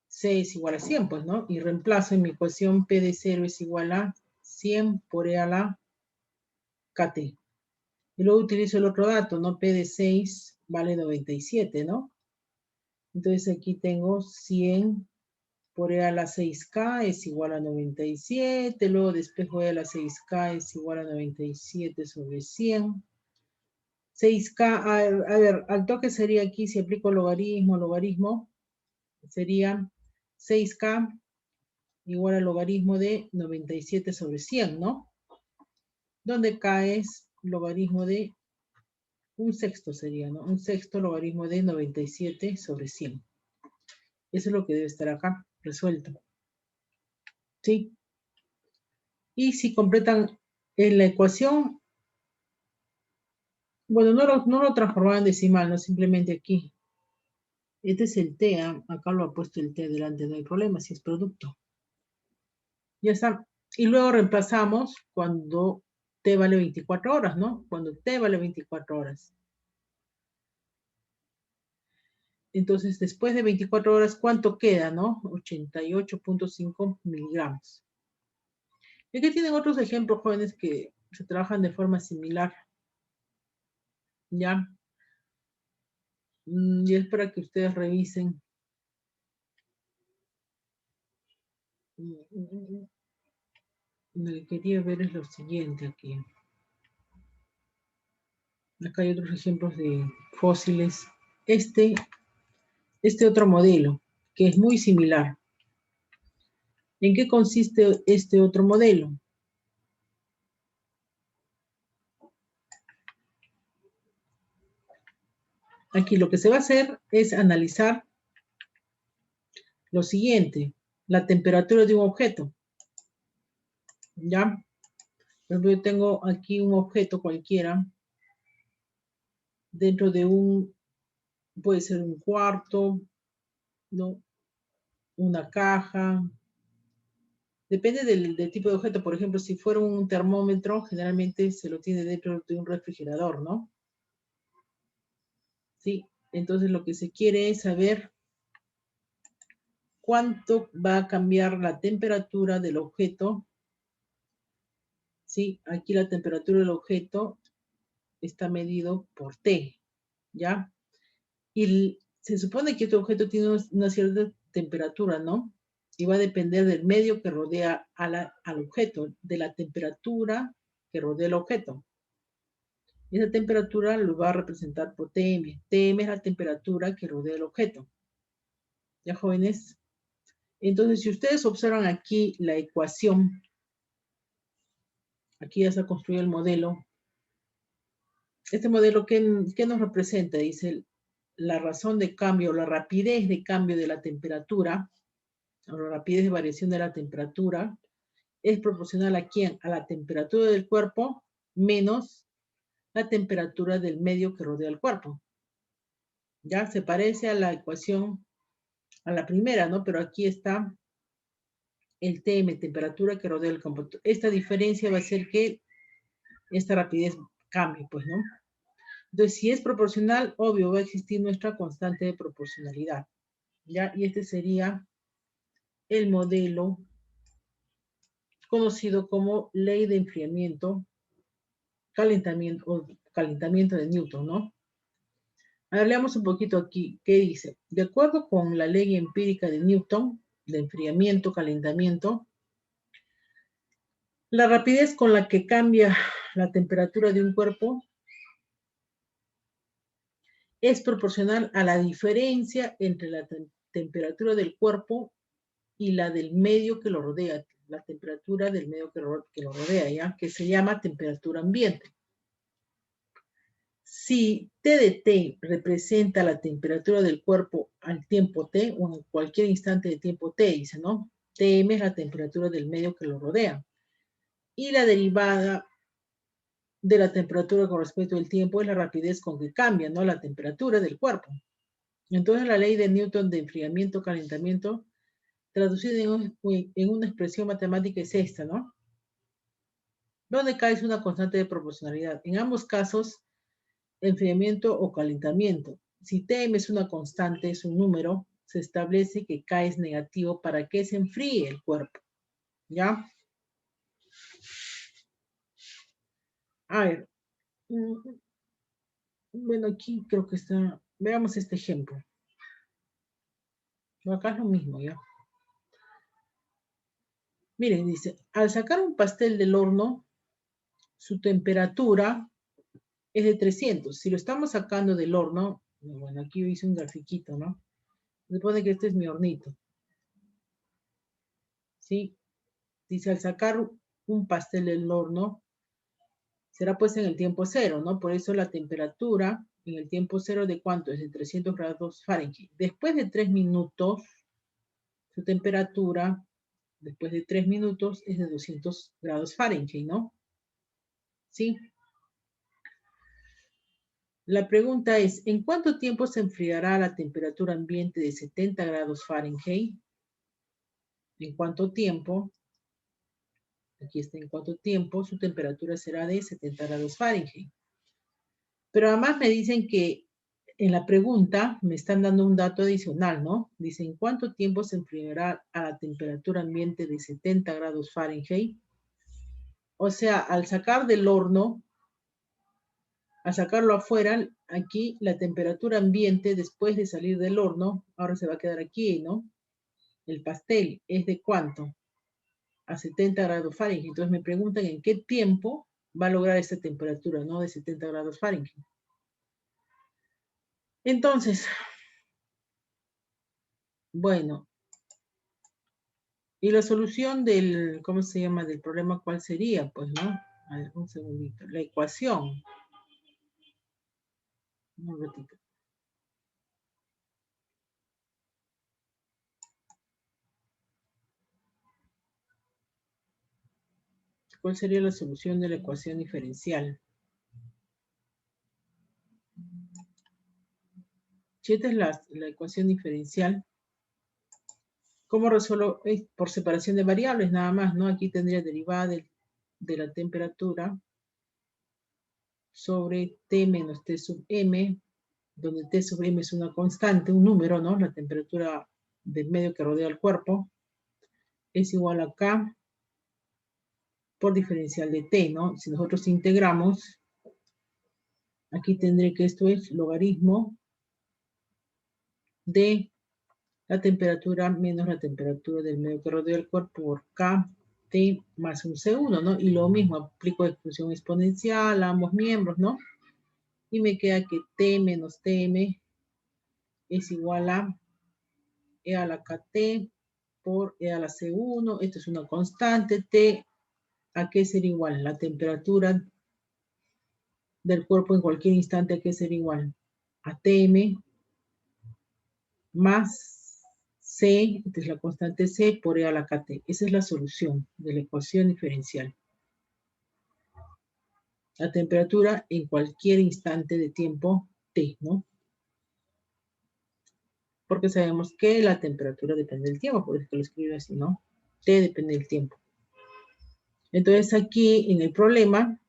A: C es igual a 100, pues, ¿no? Y reemplazo en mi ecuación P de 0 es igual a 100 por E a la KT. Y luego utilizo el otro dato, ¿no? P de 6 vale 97, ¿no? Entonces aquí tengo 100 por E a la 6K es igual a 97. Luego despejo E a la 6K es igual a 97 sobre 100. 6K, a ver, al toque sería aquí, si aplico logaritmo, sería 6K igual al logaritmo de 97 sobre 100, ¿no? Donde K es logaritmo de un sexto sería, ¿no? Un sexto logaritmo de 97 sobre 100. Eso es lo que debe estar acá, resuelto. ¿Sí? Y si completan en la ecuación, bueno, no lo transformaban en decimal, no simplemente aquí. Este es el T, acá lo ha puesto el T delante, no hay problema, si es producto. Ya está. Y luego reemplazamos cuando T vale 24 horas, ¿no? Cuando T vale 24 horas. Entonces, después de 24 horas, ¿cuánto queda, no? 88.5 miligramos. Y aquí tienen otros ejemplos, jóvenes, que se trabajan de forma similar. ¿Ya? Y es para que ustedes revisen. Lo que quería ver es lo siguiente aquí. Acá hay otros ejemplos de fósiles. Este otro modelo, que es muy similar. ¿En qué consiste este otro modelo? Aquí lo que se va a hacer es analizar lo siguiente, la temperatura de un objeto. ¿Ya? Por ejemplo, yo tengo aquí un objeto cualquiera dentro de puede ser un cuarto, ¿no? Una caja. Depende del tipo de objeto. Por ejemplo, si fuera un termómetro, generalmente se lo tiene dentro de un refrigerador, ¿no? Sí. Entonces lo que se quiere es saber cuánto va a cambiar la temperatura del objeto. Sí, aquí la temperatura del objeto está medido por T, ¿ya? Y se supone que este objeto tiene una cierta temperatura, ¿no? Y va a depender del medio que rodea al objeto, de la temperatura que rodea el objeto. Esa temperatura lo va a representar por Tm. Tm es la temperatura que rodea el objeto. ¿Ya, jóvenes? Entonces, si ustedes observan aquí la ecuación, aquí ya se ha construido el modelo, Este modelo, ¿qué nos representa? Dice, la razón de cambio, la rapidez de cambio de la temperatura, o la rapidez de variación de la temperatura, es proporcional ¿a quién? A la temperatura del cuerpo menos la temperatura del medio que rodea el cuerpo. Ya se parece a la ecuación, a la primera, ¿no? Pero aquí está el TM, temperatura que rodea el campo. Esta diferencia va a hacer que esta rapidez cambie, pues, ¿no? Entonces, si es proporcional, obvio, va a existir nuestra constante de proporcionalidad, ¿ya? Y este sería el modelo conocido como ley de enfriamiento, calentamiento, o calentamiento de Newton, ¿no? A ver, leamos un poquito aquí. ¿Qué dice? De acuerdo con la ley empírica de Newton, de enfriamiento, calentamiento, la rapidez con la que cambia la temperatura de un cuerpo es proporcional a la diferencia entre la temperatura del cuerpo y la del medio que lo rodea, la temperatura del medio que lo rodea, ¿ya? Que se llama temperatura ambiente. Si T de T representa la temperatura del cuerpo al tiempo T, o en cualquier instante de tiempo T, dice, ¿no? Tm es la temperatura del medio que lo rodea. Y la derivada de la temperatura con respecto al tiempo es la rapidez con que cambia, ¿no? La temperatura del cuerpo. Entonces la ley de Newton de enfriamiento, calentamiento, traducida en una expresión matemática es esta, ¿no? ¿Dónde cae una constante de proporcionalidad? En ambos casos, enfriamiento o calentamiento. Si Tm es una constante, es un número, se establece que K es negativo para que se enfríe el cuerpo. ¿Ya? A ver. Bueno, aquí creo que está. Veamos este ejemplo. Acá es lo mismo, ¿ya? Miren, dice, al sacar un pastel del horno, su temperatura es de 300. Si lo estamos sacando del horno, bueno, aquí yo hice un grafiquito, ¿no? Se supone que este es mi hornito. ¿Sí? Dice, al sacar un pastel del horno, será pues en el tiempo cero, ¿no? Por eso la temperatura en el tiempo cero de cuánto es de 300 grados Fahrenheit. Después de 3 minutos, su temperatura, después de 3 minutos, es de 200 grados Fahrenheit, ¿no? ¿Sí? La pregunta es, ¿en cuánto tiempo se enfriará la temperatura ambiente de 70 grados Fahrenheit? ¿En cuánto tiempo? Aquí está, ¿en cuánto tiempo su temperatura será de 70 grados Fahrenheit? Pero además me dicen que en la pregunta me están dando un dato adicional, ¿no? Dicen, ¿cuánto tiempo se enfriará a la temperatura ambiente de 70 grados Fahrenheit? O sea, al sacar del horno, al sacarlo afuera, aquí la temperatura ambiente después de salir del horno, ahora se va a quedar aquí, ¿no? El pastel es de ¿cuánto? A 70 grados Fahrenheit. Entonces me preguntan en qué tiempo va a lograr esta temperatura, ¿no? De 70 grados Fahrenheit. Entonces, bueno, y la solución del, ¿cómo se llama? Del problema, ¿cuál sería? Pues, ¿no? A ver, un segundito. La ecuación. Un ratito. ¿Cuál sería la solución de la ecuación diferencial? Si esta es la ecuación diferencial, ¿cómo resuelvo? Por separación de variables, nada más, ¿no? Aquí tendría derivada de la temperatura sobre T menos T sub M, donde T sub M es una constante, un número, ¿no? La temperatura del medio que rodea el cuerpo es igual a K por diferencial de T, ¿no? Si nosotros integramos, aquí tendré que esto es logaritmo de la temperatura menos la temperatura del medio que rodea el cuerpo por K T más un C1, ¿no? Y lo mismo, aplico explosión exponencial a ambos miembros, ¿no? Y me queda que T menos Tm es igual a E a la KT por E a la C1. Esto es una constante. T, ¿a qué sería igual? La temperatura del cuerpo en cualquier instante, que será igual a Tm más C, que es la constante C, por E a la KT. Esa es la solución de la ecuación diferencial. La temperatura en cualquier instante de tiempo T, ¿no? Porque sabemos que la temperatura depende del tiempo, por eso que lo escribo así, ¿no? T depende del tiempo. Entonces aquí en el problema,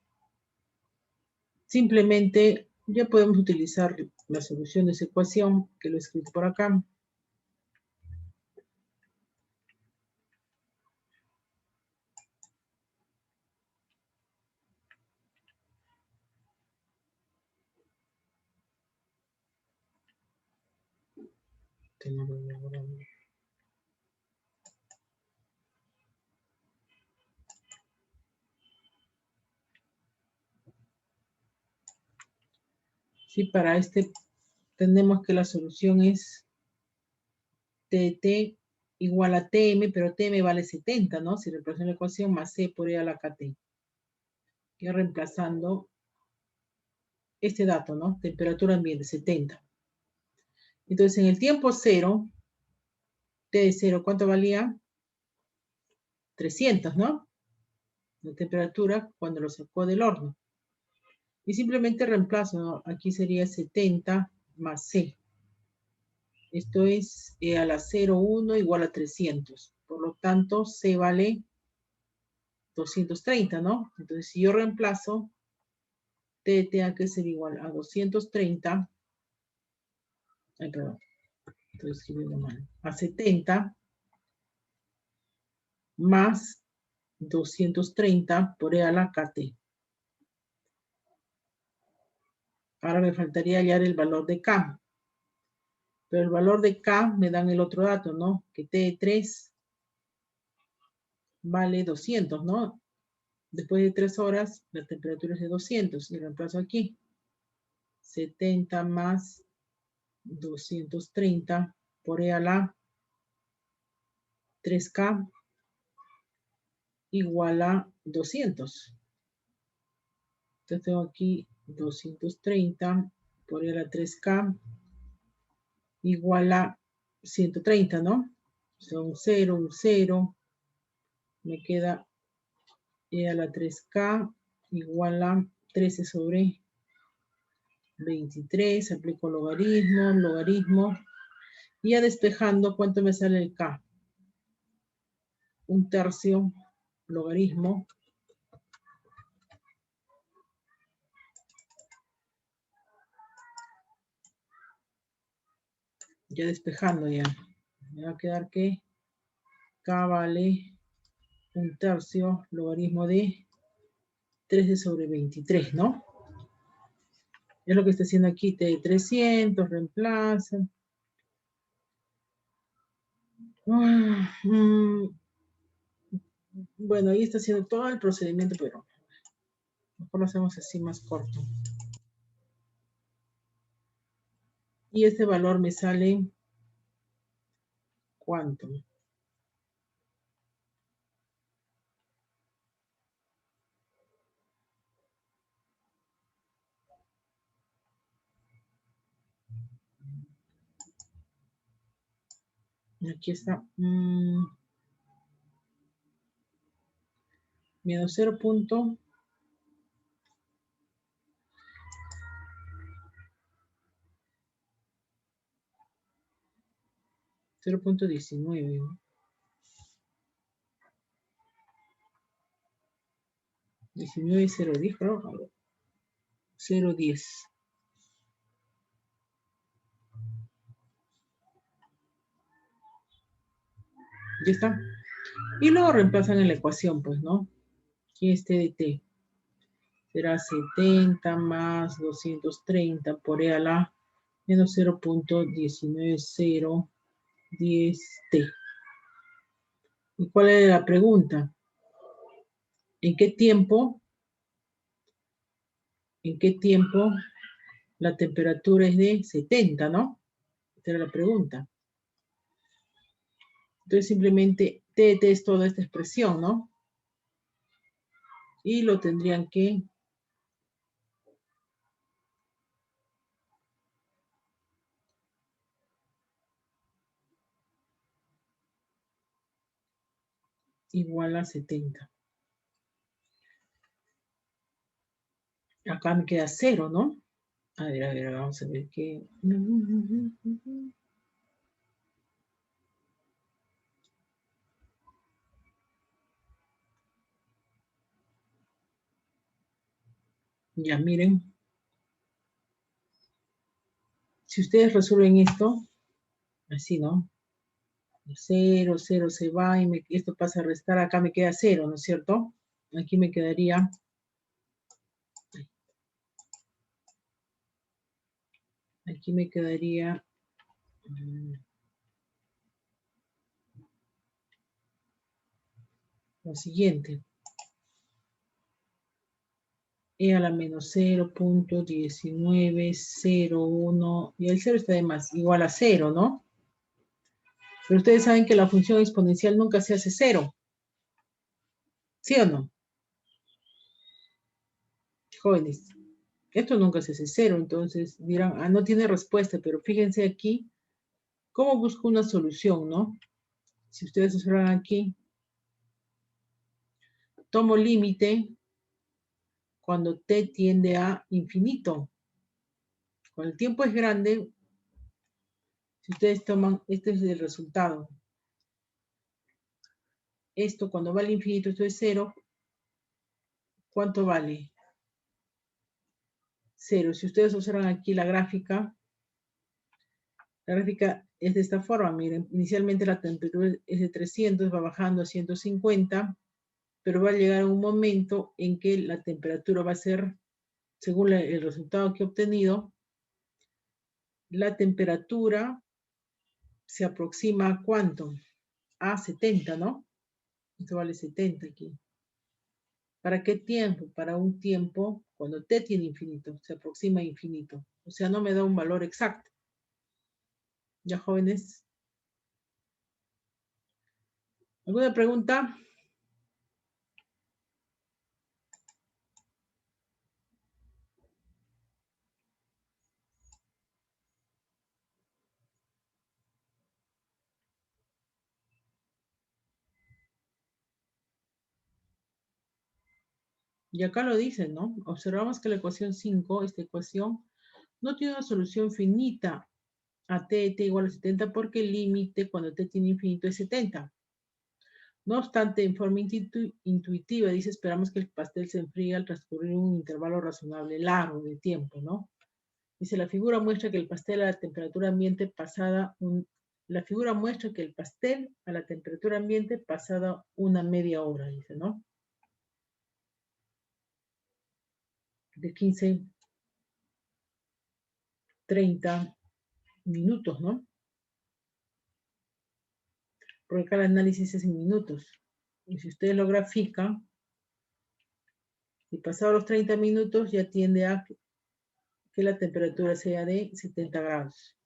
A: simplemente ya podemos utilizar la solución de esa ecuación, que lo he escrito por acá. Sí, para este tenemos que la solución es TT igual a TM, pero TM vale 70, ¿no? Si reemplazamos la ecuación, más C por E a la KT. Y reemplazando este dato, ¿no? Temperatura ambiente, 70. Entonces, en el tiempo cero, T de cero, ¿cuánto valía? 300, ¿no? La temperatura cuando lo sacó del horno. Y simplemente reemplazo, ¿no? Aquí sería 70 más C. Esto es E a la 0,1 igual a 300. Por lo tanto, C vale 230, ¿no? Entonces, si yo reemplazo, T tenga que ser igual a 230. Ay, perdón. Estoy escribiendo mal. A 70 más 230 por E a la KT. Ahora me faltaría hallar el valor de K. Pero el valor de K me dan el otro dato, ¿no? Que T de 3 vale 200, ¿no? Después de 3 horas, la temperatura es de 200. Y reemplazo aquí. 70 más 230 por E a la 3K igual a 200. Entonces tengo aquí 230 por E a la 3K igual a 130, ¿no? Son 0, un 0. Me queda E a la 3K igual a 13 sobre 23. Aplico logaritmo, logaritmo. Y ya despejando, ¿cuánto me sale el K? Un tercio, logaritmo. Ya despejando ya. Me va a quedar que K vale un tercio, logaritmo de 13 sobre 23, ¿no? Es lo que está haciendo aquí, T de 300, reemplaza. Bueno, ahí está haciendo todo el procedimiento, pero mejor lo hacemos así más corto. Y este valor me sale, ¿cuánto? Aquí está. Menos 0.19. 19,010, creo. 0,10. Ya está. Y luego reemplazan en la ecuación, pues, ¿no? Aquí es T de T. Será 70 más 230 por E a la menos 0.19010T. ¿Y cuál es la pregunta? ¿En qué tiempo la temperatura es de 70, ¿no? Esta era la pregunta. Entonces simplemente T es toda esta expresión, ¿no? Y lo tendrían que igual a 70. Acá me queda 0, ¿no? A ver, vamos a ver qué. Ya, miren. Si ustedes resuelven esto, así, ¿no? 0, 0 se va y esto pasa a restar. Acá me queda 0, ¿no es cierto? Aquí me quedaría. Aquí me quedaría. Lo siguiente. E a la menos 0.1901. Y el 0 está de más. Igual a 0, ¿no? Pero ustedes saben que la función exponencial nunca se hace 0. ¿Sí o no? Jóvenes. Esto nunca se hace 0. Entonces dirán, no tiene respuesta. Pero fíjense aquí. ¿Cómo busco una solución, no? Si ustedes observan aquí. Tomo límite cuando t tiende a infinito. Cuando el tiempo es grande, si ustedes toman, este es el resultado. Esto cuando va al infinito, esto es 0. ¿Cuánto vale? 0. Si ustedes observan aquí la gráfica es de esta forma. Miren, inicialmente la temperatura es de 300, va bajando a 150, pero va a llegar un momento en que la temperatura va a ser, según el resultado que he obtenido, la temperatura se aproxima a ¿cuánto? A 70, ¿no? Esto vale 70 aquí. ¿Para qué tiempo? Para un tiempo cuando t tiene infinito, se aproxima a infinito. O sea, no me da un valor exacto. ¿Ya, jóvenes? ¿Alguna pregunta? Y acá lo dice, ¿no? Observamos que la ecuación 5, esta ecuación, no tiene una solución finita a t igual a 70 porque el límite cuando t tiene infinito es 70. No obstante, en forma intuitiva, dice, esperamos que el pastel se enfríe al transcurrir un intervalo razonable largo de tiempo, ¿no? Dice, la figura muestra que el pastel a la temperatura ambiente pasada una media hora, dice, ¿no? De 15, 30 minutos, ¿no? Porque cada análisis es en minutos. Y si ustedes lo grafican, y pasados los 30 minutos ya tiende a que la temperatura sea de 70 grados.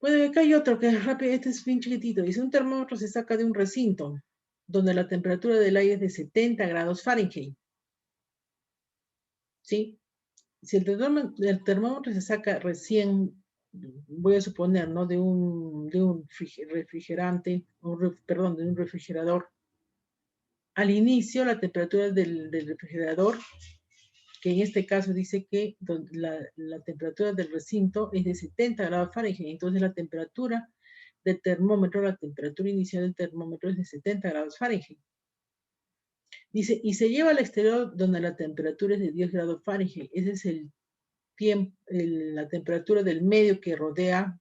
A: Bueno, acá hay otro que es rápido, este es bien chiquitito. Dice, un termómetro se saca de un recinto donde la temperatura del aire es de 70 grados Fahrenheit. ¿Sí? Si el termómetro se saca recién, voy a suponer, ¿no? De un refrigerante, perdón, de un refrigerador. Al inicio, la temperatura del refrigerador, que en este caso dice que la temperatura del recinto es de 70 grados Fahrenheit, entonces la temperatura del termómetro, la temperatura inicial del termómetro es de 70 grados Fahrenheit. Dice, y se lleva al exterior donde la temperatura es de 10 grados Fahrenheit. Ese es la temperatura del medio que rodea,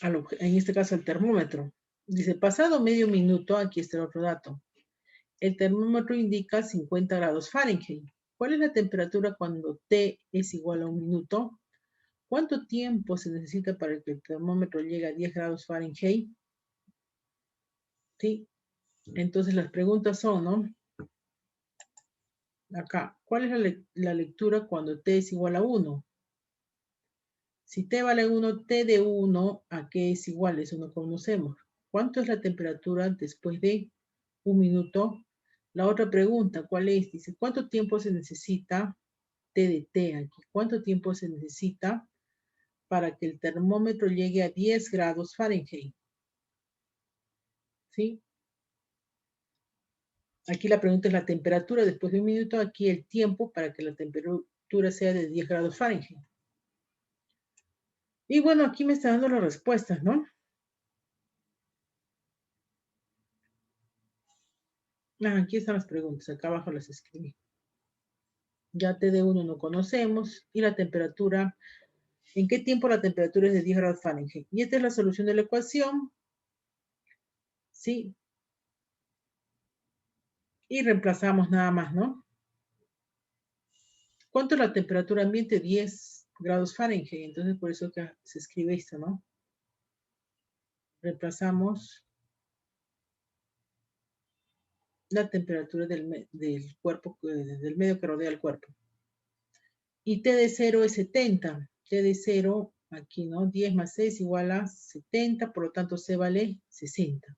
A: en este caso, el termómetro. Dice, pasado medio minuto, aquí está el otro dato. El termómetro indica 50 grados Fahrenheit. ¿Cuál es la temperatura cuando T es igual a 1 minuto? ¿Cuánto tiempo se necesita para que el termómetro llegue a 10 grados Fahrenheit? ¿Sí? Entonces las preguntas son, ¿no? Acá, ¿cuál es la lectura cuando T es igual a 1? Si T vale 1, T de 1, ¿a qué es igual? Eso no conocemos. ¿Cuánto es la temperatura después de 1 minuto? La otra pregunta, ¿cuál es? Dice, ¿cuánto tiempo se necesita T de T aquí? ¿Cuánto tiempo se necesita para que el termómetro llegue a 10 grados Fahrenheit? ¿sí? Aquí la pregunta es la temperatura después de un minuto, aquí el tiempo para que la temperatura sea de 10 grados Fahrenheit. Y bueno, aquí me está dando las respuestas, ¿no? Aquí están las preguntas, acá abajo las escribí. Ya TD1 no conocemos, y la temperatura, ¿en qué tiempo la temperatura es de 10 grados Fahrenheit? Y esta es la solución de la ecuación, ¿sí? Y reemplazamos nada más, ¿no? ¿Cuánto es la temperatura ambiente? 10 grados Fahrenheit, entonces por eso que se escribe esto, ¿no? Reemplazamos la temperatura del cuerpo, del medio que rodea el cuerpo. Y T de 0 es 70. T de 0, aquí, ¿no? 10 más 6 igual a 70, por lo tanto C vale 60.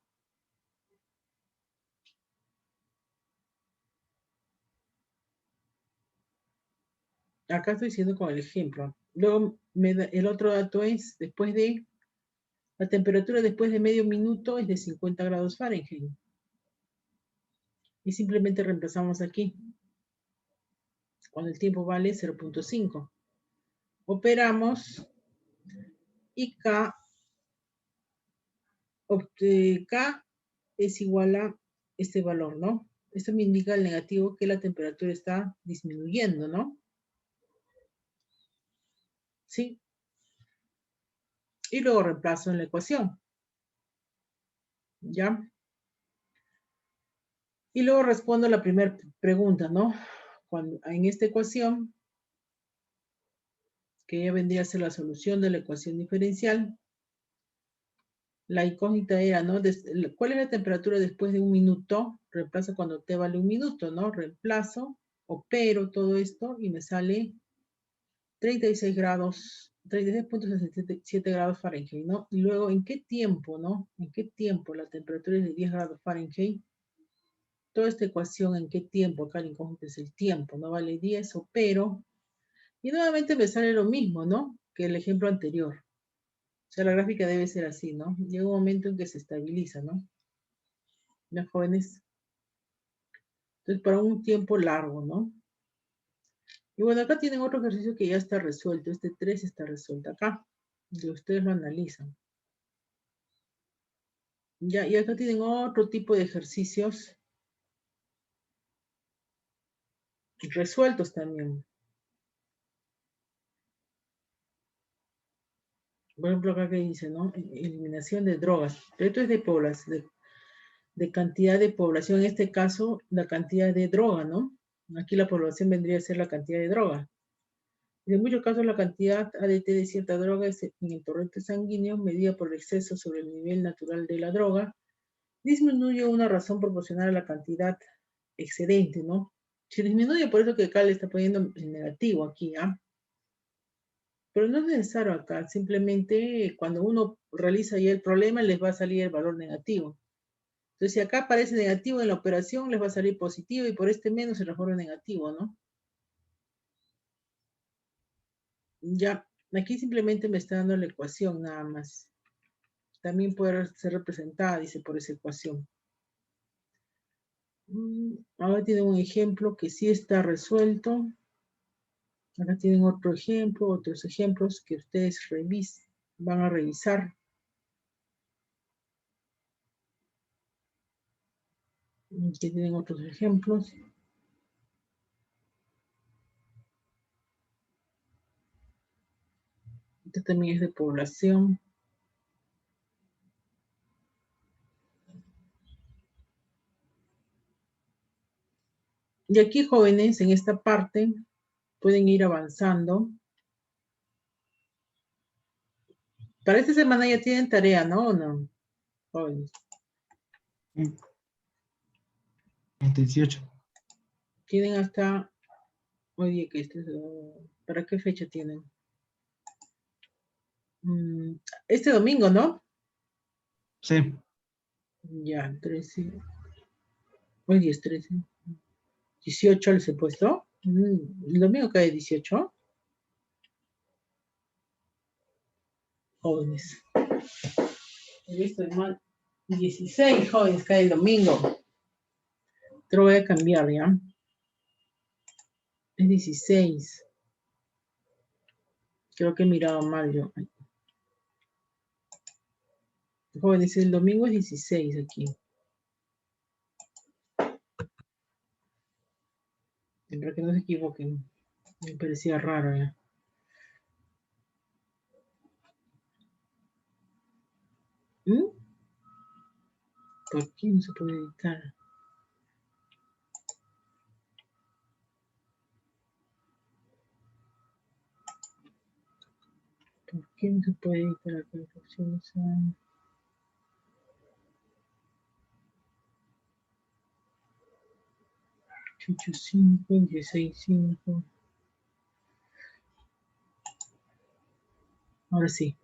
A: Acá estoy diciendo con el ejemplo. Luego el otro dato es, la temperatura después de medio minuto es de 50 grados Fahrenheit. Y simplemente reemplazamos aquí, cuando el tiempo vale 0.5. Operamos y K es igual a este valor, ¿no? Esto me indica el negativo que la temperatura está disminuyendo, ¿no? ¿Sí? Y luego reemplazo en la ecuación. ¿Ya? Y luego respondo a la primera pregunta, ¿no? Cuando en esta ecuación, que ya vendría a ser la solución de la ecuación diferencial, la incógnita era, ¿no? ¿Cuál es la temperatura después de un minuto? Reemplazo cuando T vale un minuto, ¿no? Reemplazo, opero todo esto y me sale 36 grados, 36.67 grados Fahrenheit, ¿no? Y luego, ¿en qué tiempo, no? ¿En qué tiempo la temperatura es de 10 grados Fahrenheit? Toda esta ecuación, ¿en qué tiempo? Acá la incógnita es el tiempo, ¿no? Vale 10, opero. Y nuevamente me sale lo mismo, ¿no? Que el ejemplo anterior. O sea, la gráfica debe ser así, ¿no? Llega un momento en que se estabiliza, ¿no? ¿Ya, jóvenes? Entonces, para un tiempo largo, ¿no? Y bueno, acá tienen otro ejercicio que ya está resuelto. Este 3 está resuelto acá. Y ustedes lo analizan. Ya, y acá tienen otro tipo de ejercicios resueltos también. Por ejemplo, acá que dice, ¿no? Eliminación de drogas. Pero esto es de población, de cantidad de población, en este caso, la cantidad de droga, ¿no? Aquí la población vendría a ser la cantidad de droga. En muchos casos, la cantidad ADT de cierta droga en el torrente sanguíneo, medida por el exceso sobre el nivel natural de la droga, disminuye una razón proporcional a la cantidad excedente, ¿no? Si disminuye, por eso que acá le está poniendo el negativo aquí, ¿ah? Pero no es necesario acá, simplemente cuando uno realiza ya el problema, les va a salir el valor negativo. Entonces, si acá aparece negativo en la operación, les va a salir positivo y por este menos se transforma en negativo, ¿no? Ya, aquí simplemente me está dando la ecuación nada más. También puede ser representada, dice, por esa ecuación. Ahora tienen un ejemplo que sí está resuelto. Acá tienen otro ejemplo, otros ejemplos que ustedes van a revisar. Aquí tienen otros ejemplos. Este también es de población. Y aquí, jóvenes, en esta parte, pueden ir avanzando. Para esta semana ya tienen tarea, ¿no? ¿O no? Jóvenes.
B: 18.
A: Tienen hasta... Oye, que ¿para qué fecha tienen? Este domingo, ¿no?
B: Sí.
A: Ya, 13. Hoy día es 13. 18 les he puesto. El domingo cae 18. Jóvenes. Estoy mal. 16, jóvenes, cae el domingo. Te lo voy a cambiar, ¿ya? Es 16. Creo que he mirado mal yo. Jóvenes, el domingo es 16 aquí. Para que no se equivoquen. Me parecía raro ya. ¿Mm? ¿Por qué no se puede editar? ¿Por qué no se puede editar acá? Opciones hay. 8.5, 16.5. Ahora sí.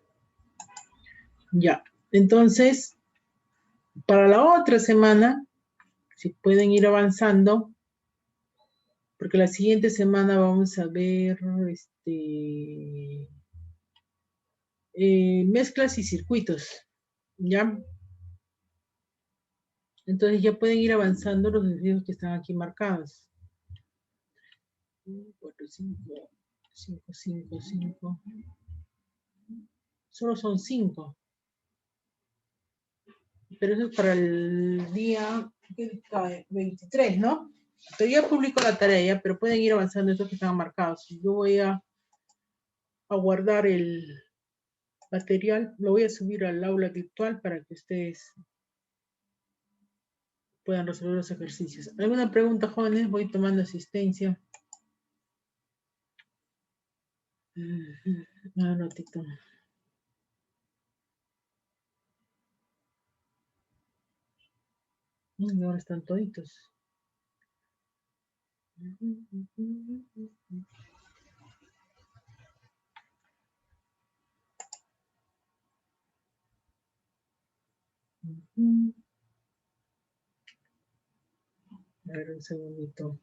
A: Ya. Entonces, para la otra semana, si pueden ir avanzando, porque la siguiente semana vamos a ver mezclas y circuitos, ¿ya? Entonces ya pueden ir avanzando los ejercicios que están aquí marcados. 4, 5, 5, 5, 5. Solo son 5. Pero eso es para el día 23, ¿no? Pero ya publico la tarea, pero pueden ir avanzando estos que están marcados. Yo voy a guardar el material, lo voy a subir al aula virtual para que ustedes puedan resolver los ejercicios. ¿Alguna pregunta, jóvenes? Voy tomando asistencia. Un ratito. Y ahora están toditos. A ver, un segundito.